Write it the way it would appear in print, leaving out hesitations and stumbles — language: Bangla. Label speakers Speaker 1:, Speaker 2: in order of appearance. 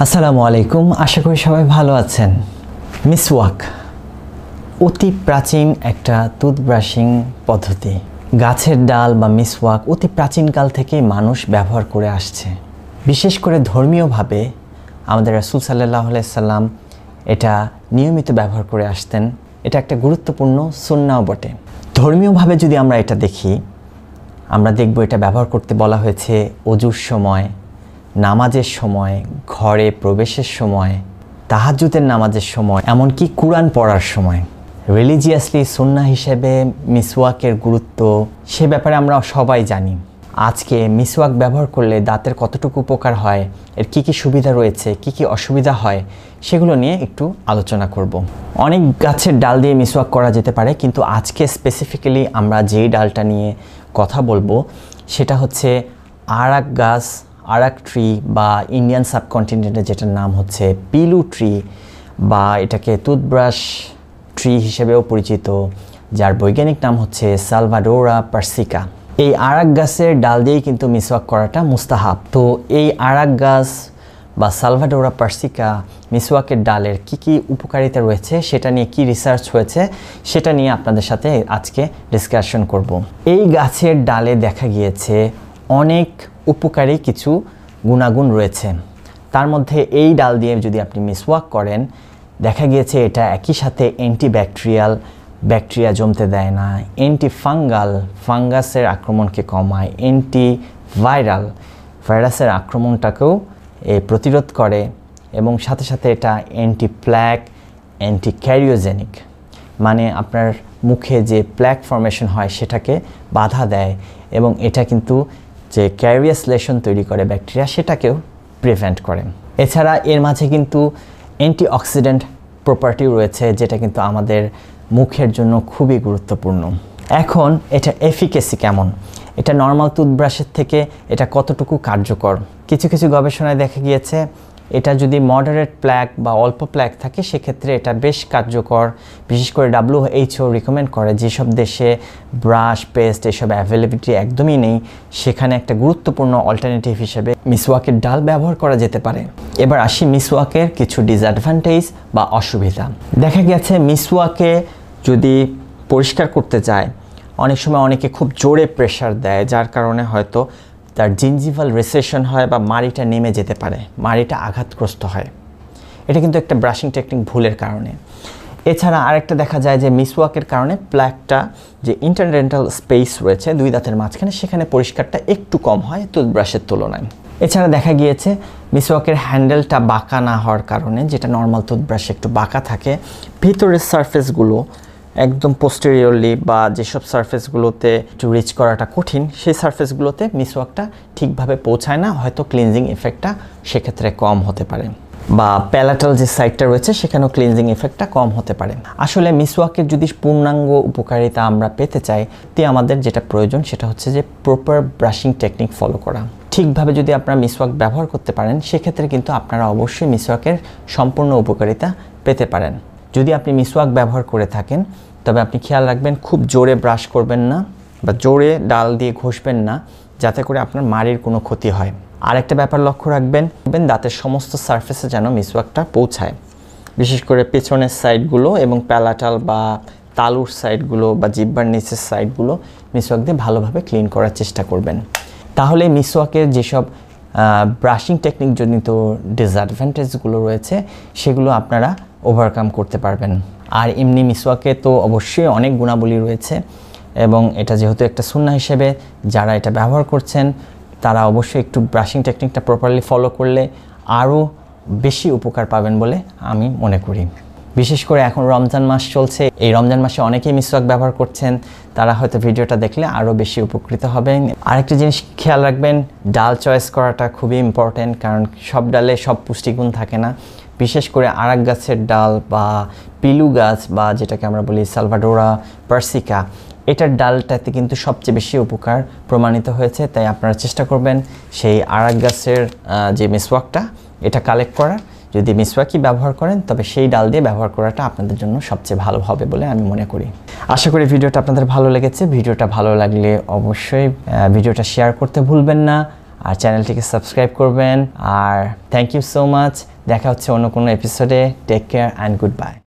Speaker 1: আসসালামু আলাইকুম, আশা করি সবাই ভালো আছেন। মিসওয়াক অতি প্রাচীন একটা টুথব্রাশিং পদ্ধতি। গাছের ডাল বা মিসওয়াক অতি প্রাচীনকাল থেকেই মানুষ ব্যবহার করে আসছে। বিশেষ করে ধর্মীয়ভাবে আমাদের রাসূল সাল্লাল্লাহু আলাইহি সাল্লাম এটা নিয়মিত ব্যবহার করে আসতেন। এটা একটা গুরুত্বপূর্ণ সুন্নাহও বটে। ধর্মীয়ভাবে যদি আমরা এটা দেখি, আমরা দেখব এটা ব্যবহার করতে বলা হয়েছে ওযুর সময়, নামাজের সময়, ঘরে প্রবেশের সময়, তাহাজ্জুদের নামাজের সময়, এমনকি কুরআন পড়ার সময়। রিলিজিয়াসলি সুন্নাহ হিসেবে মিসওয়াকের গুরুত্ব সে ব্যাপারে আমরা সবাই জানি। আজকে মিসওয়াক ব্যবহার করলে দাঁতের কতটুকু উপকার হয়, এর কি কি সুবিধা রয়েছে, কি কি অসুবিধা হয়, সেগুলো নিয়ে একটু আলোচনা করব। অনেক গাছের ডাল দিয়ে মিসওয়াক করা যেতে পারে, কিন্তু আজকে স্পেসিফিক্যালি আমরা যেই ডালটা নিয়ে কথা বলবো সেটা হচ্ছে আরাক গাছ, আরাক ট্রি বা ইন্ডিয়ান সাবকন্টিনেন্টে যেটার নাম হচ্ছে পিলু ট্রি, বা এটাকে টুথব্রাশ ট্রি হিসেবেও পরিচিত, যার বৈজ্ঞানিক নাম হচ্ছে সালভাডোরা পার্সিকা। এই আরাক গাছের ডাল দিয়েই কিন্তু মিসওয়াক করাটা মুস্তাহাব। তো এই আরাক গাছ বা সালভাডোরা পার্সিকা মিসওয়াকের ডালের কি কি উপকারিতা রয়েছে, সেটা নিয়ে কি রিসার্চ হয়েছে, সেটা নিয়ে আপনাদের সাথে আজকে ডিসকাশন করব। এই গাছের ডালে দেখা গিয়েছে অনেক উপকারী কিছু গুণাগুণ রয়েছে। তার মধ্যে এই ডাল দিয়ে যদি আপনি মিসওয়াক করেন, দেখা গিয়েছে এটা একই সাথে অ্যান্টিব্যাকটেরিয়াল, ব্যাকটেরিয়া জমতে দেয় না, অ্যান্টিফাঙ্গাল, ফাঙ্গাসের আক্রমণকে কমায়, অ্যান্টিভাইরাল, ভাইরাসের আক্রমণটাকেও প্রতিরোধ করে, এবং সাথে সাথে এটা অ্যান্টি প্ল্যাক, অ্যান্টি ক্যারিওজেনিক, মানে আপনার মুখে যে প্ল্যাক ফর্মেশন হয় সেটাকে বাধা দেয়, এবং এটা কিন্তু যে ক্যারিয়াস লেশন তৈরি করে ব্যাকটেরিয়া, সেটাকেও প্রিভেন্ট করে। এছাড়া এর মাঝে কিন্তু অ্যান্টিঅক্সিডেন্ট প্রপার্টিও রয়েছে, যেটা কিন্তু আমাদের মুখের জন্য খুবই গুরুত্বপূর্ণ। এখন এটা এফিকাসি কেমন, এটা নর্মাল টুথব্রাশের থেকে এটা কতটুকু কার্যকর, কিছু কিছু গবেষণায় দেখা গিয়েছে এটা যদি মডারেট প্ল্যাক বা অল্প প্ল্যাক থাকে সেক্ষেত্রে এটা বেশ কার্যকর। বিশেষ করে WHO রিকমেন্ড করে যেসব দেশে ব্রাশ, পেস্ট এসব অ্যাভেলেবিলিটি একদমই নেই, সেখানে একটা গুরুত্বপূর্ণ অল্টারনেটিভ হিসেবে মিসওয়াকের ডাল ব্যবহার করা যেতে পারে। এবার আসি মিসওয়াকের কিছু ডিসঅ্যাডভান্টেজ বা অসুবিধা। দেখা গেছে মিসওয়াকে যদি পরিষ্কার করতে যায়, অনেক সময় অনেকে খুব জোরে প্রেশার দেয়, যার কারণে হয়তো তার জিঞ্জিভাল রিসেশন হয় বা মাড়িটা নেমে যেতে পারে, মাড়িটা আঘাতগ্রস্ত হয়। এটা কিন্তু একটা ব্রাশিং টেকনিক ভুলের কারণে। এছাড়া আরেকটা দেখা যায় যে মিসওয়াকের কারণে প্ল্যাকটা, যে ইন্টারডেন্টাল স্পেস রয়েছে দুই দাঁতের মাঝখানে, সেখানে পরিষ্কারটা একটু কম হয় টুথব্রাশের তুলনায়। এছাড়া দেখা গিয়েছে মিসওয়াকের হ্যান্ডেলটা বাঁকা না হওয়ার কারণে, যেটা নর্মাল টুথব্রাশে একটু বাঁকা থাকে, ভিতরের সারফেসগুলো একদম পোস্টেরিয়রলি বা যেসব সারফেসগুলোতে একটু রিচ করাটা কঠিন, সেই সারফেসগুলোতে মিসওয়াকটা ঠিকভাবে পৌঁছায় না, হয়তো ক্লিনজিং এফেক্টটা সেক্ষেত্রে কম হতে পারে, বা প্যালাটাল যে সাইডটা রয়েছে সেখানেও ক্লিনজিং এফেক্টটা কম হতে পারে। আসলে মিসওয়াকের যদি পূর্ণাঙ্গ উপকারিতা আমরা পেতে চাই, তে আমাদের যেটা প্রয়োজন সেটা হচ্ছে যে প্রপার ব্রাশিং টেকনিক ফলো করা। ঠিকভাবে যদি আপনারা মিসওয়াক ব্যবহার করতে পারেন, সেক্ষেত্রে কিন্তু আপনারা অবশ্যই মিসওয়াকের সম্পূর্ণ উপকারিতা পেতে পারেন। যদি আপনি মিসওয়াক ব্যবহার করে থাকেন, তবে আপনি খেয়াল রাখবেন খুব জোরে ব্রাশ করবেন না বা জোরে ডাল দিয়ে ঘষবেন না, যাতে করে আপনার মাড়ির কোনো ক্ষতি হয়। আরেকটা ব্যাপার লক্ষ্য রাখবেন, দাঁতের সমস্ত সারফেসে যেন মিসওয়াকটা পৌঁছায়, বিশেষ করে পেছনের সাইডগুলো এবং প্যালাটাল বা তালুর সাইডগুলো বা জিহ্বার নিচের সাইডগুলো মিসওয়াক দিয়ে ভালোভাবে ক্লিন করার চেষ্টা করবেন। তাহলে মিসওয়াকের যেসব ব্রাশিং টেকনিক জনিত ডিসঅ্যাডভান্টেজগুলো রয়েছে সেগুলো আপনারা ওভারকাম করতে পারবেন। আর এমনি মিসওয়াকে তো অবশ্যই অনেক গুণাবলী রয়েছে, এবং এটা যেহেতু একটা সুন্নাহ হিসেবে যারা এটা ব্যবহার করছেন তারা অবশ্যই একটু ব্রাশিং টেকনিকটা প্রপারলি ফলো করলে আরও বেশি উপকার পাবেন বলে আমি মনে করি। বিশেষ করে এখন রমজান মাস চলছে, এই রমজান মাসে অনেকেই মিসওয়াক ব্যবহার করছেন, তারা হয়তো ভিডিওটা দেখলে আরও বেশি উপকৃত হবেন। আরেকটা জিনিস খেয়াল রাখবেন, ডাল চয়েস করাটা খুবই ইম্পর্টেন্ট, কারণ সব ডালে সব পুষ্টিগুণ থাকে না। বিশেষ করে আরাক গাছের ডাল বা পিলু গাছ বা যেটাকে আমরা বলি সালভাডোরা পার্সিকা, এটার ডালটাতে কিন্তু সবচেয়ে বেশি উপকার প্রমাণিত হয়েছে। তাই আপনারা চেষ্টা করবেন সেই আরাক গাছের যে মিসওয়াকটা এটা কালেক্ট করার। যদি মিসওয়াকই ব্যবহার করেন তবে সেই ডাল দিয়ে ব্যবহার করাটা আপনাদের জন্য সবচেয়ে ভালো হবে বলে আমি মনে করি। আশা করি ভিডিওটা আপনাদের ভালো লেগেছে। ভিডিওটা ভালো লাগলে অবশ্যই ভিডিওটা শেয়ার করতে ভুলবেন না। আর চ্যানেলটিকে সাবস্ক্রাইব করবেন। আর থ্যাংক ইউ সো মাচ। দেখা হচ্ছে অন্য কোনো এপিসোডে। Take care and good bye.